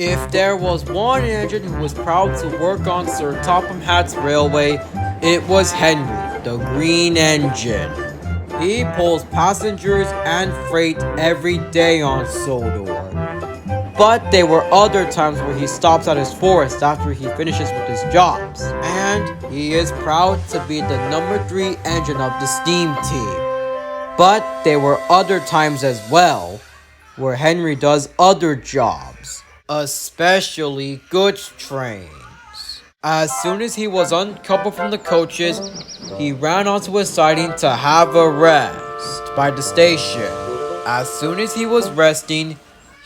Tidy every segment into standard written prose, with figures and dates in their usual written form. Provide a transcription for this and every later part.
If there was one engine who was proud to work on Sir Topham Hatt's railway, it was Henry, the Green Engine. He pulls passengers and freight every day on Sodor. But there were other times where he stops at his forest after he finishes with his jobs. And he is proud to be the number 3 engine of the steam team. But there were other times as well where Henry does other jobs, especially goods trains. As soon as he was uncoupled from the coaches, he ran onto a siding to have a rest by the station. As soon as he was resting,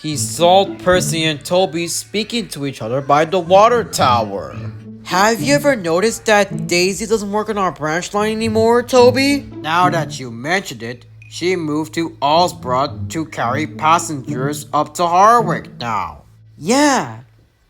he saw Percy and Toby speaking to each other by the water tower. Have you ever noticed that Daisy doesn't work on our branch line anymore, Toby? Now that you mentioned it, she moved to Allsborough to carry passengers up to Harwick now. Yeah,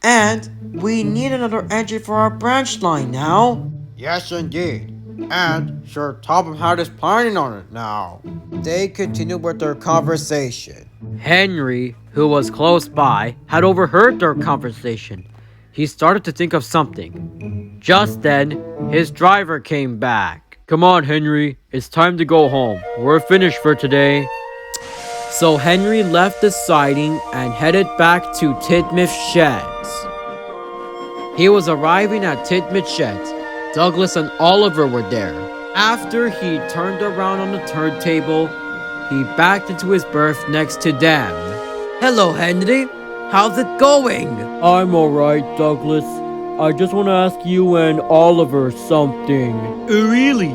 and we need another engine for our branch line now. Yes, indeed. And Sir Topham Hatt is planning on it now. They continued with their conversation. Henry, who was close by, had overheard their conversation. He started to think of something. Just then, his driver came back. Come on, Henry. It's time to go home. We're finished for today. So Henry left the siding and headed back to Titmuth's sheds. He was arriving at Titmuth's sheds. Douglas and Oliver were there. After he turned around on the turntable, he backed into his berth next to them. Hello, Henry. How's it going? I'm alright, Douglas. I just want to ask you and Oliver something. Oh, really?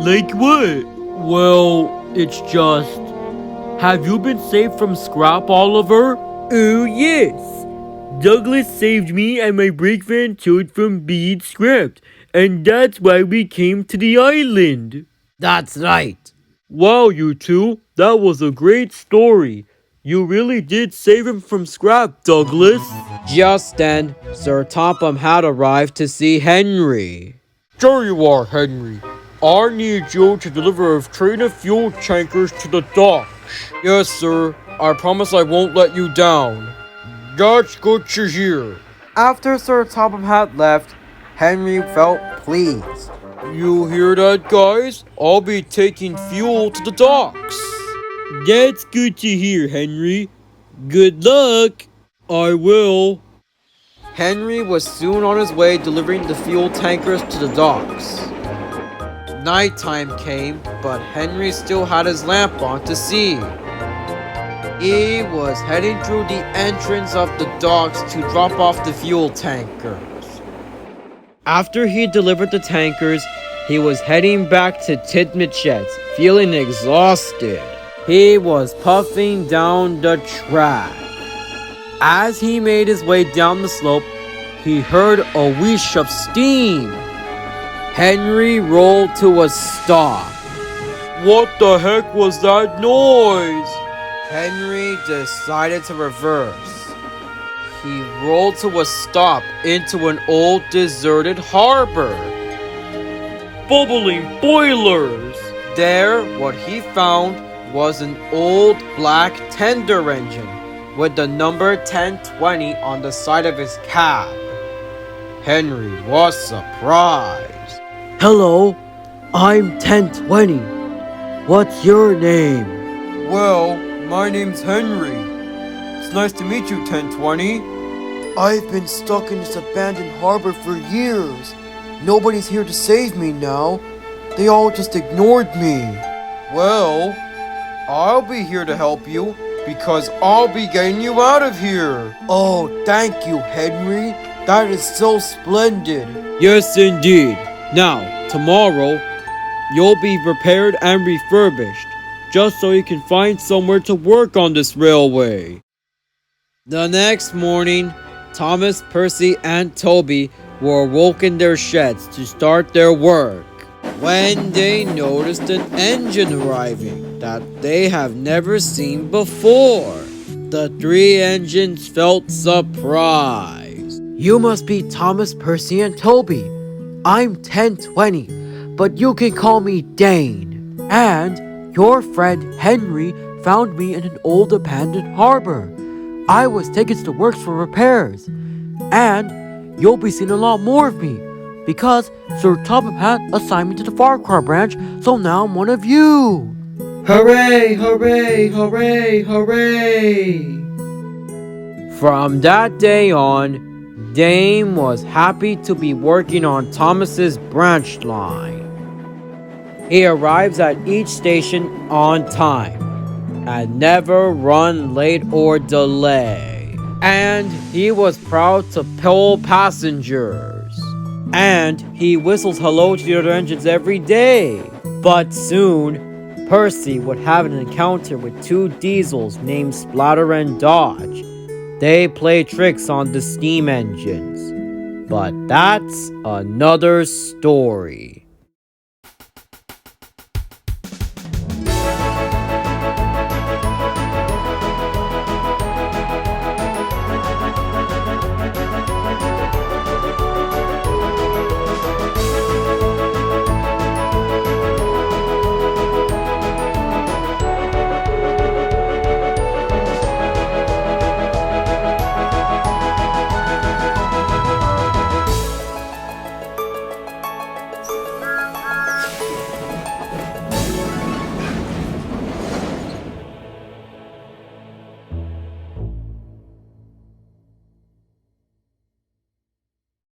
Like what? Well, it's just... Have you been saved from scrap, Oliver? Oh, yes. Douglas saved me and my brake van towed from being scrapped. And that's why we came to the island. That's right. Wow, you two. That was a great story. You really did save him from scrap, Douglas. Just then, Sir Topham Hatt arrived to see Henry. There you are, Henry. I need you to deliver a train of fuel tankers to the docks. Yes, sir. I promise I won't let you down. That's good to hear. After Sir Topham Hatt left, Henry felt pleased. You hear that, guys? I'll be taking fuel to the docks. That's good to hear, Henry. Good luck. I will. Henry was soon on his way delivering the fuel tankers to the docks. Nighttime came, but Henry still had his lamp on to see. He was heading through the entrance of the docks to drop off the fuel tankers. After he delivered the tankers, he was heading back to Titmuth's sheds, feeling exhausted. He was puffing down the track. As he made his way down the slope, he heard a whoosh of steam. Henry rolled to a stop. What the heck was that noise? Henry decided to reverse. He rolled to a stop into an old deserted harbor. Bubbling boilers! There, what he found was an old black tender engine with the number 1020 on the side of his cab. Henry was surprised. Hello, I'm 1020. What's your name? Well, my name's Henry. It's nice to meet you, 1020. I've been stuck in this abandoned harbor for years. Nobody's here to save me now. They all just ignored me. Well, I'll be here to help you because I'll be getting you out of here. Oh, thank you, Henry. That is so splendid. Yes, indeed. Now, tomorrow, you'll be repaired and refurbished, just so you can find somewhere to work on this railway. The next morning, Thomas, Percy, and Toby were awoke in their sheds to start their work when they noticed an engine arriving that they have never seen before. The 3 engines felt surprised. You must be Thomas, Percy, and Toby. I'm 1020, but you can call me Dane. And your friend Henry found me in an old abandoned harbor. I was taken to the works for repairs. And you'll be seeing a lot more of me, because Sir Topham Hatt assigned me to the Farquhar branch, so now I'm one of you. Hooray, hooray, hooray, hooray! From that day on, Dane was happy to be working on Thomas's branch line. He arrives at each station on time and never run late or delay. And he was proud to pull passengers. And he whistles hello to the other engines every day. But soon, Percy would have an encounter with two diesels named Splatter and Dodge. They play tricks on the steam engines. But that's another story.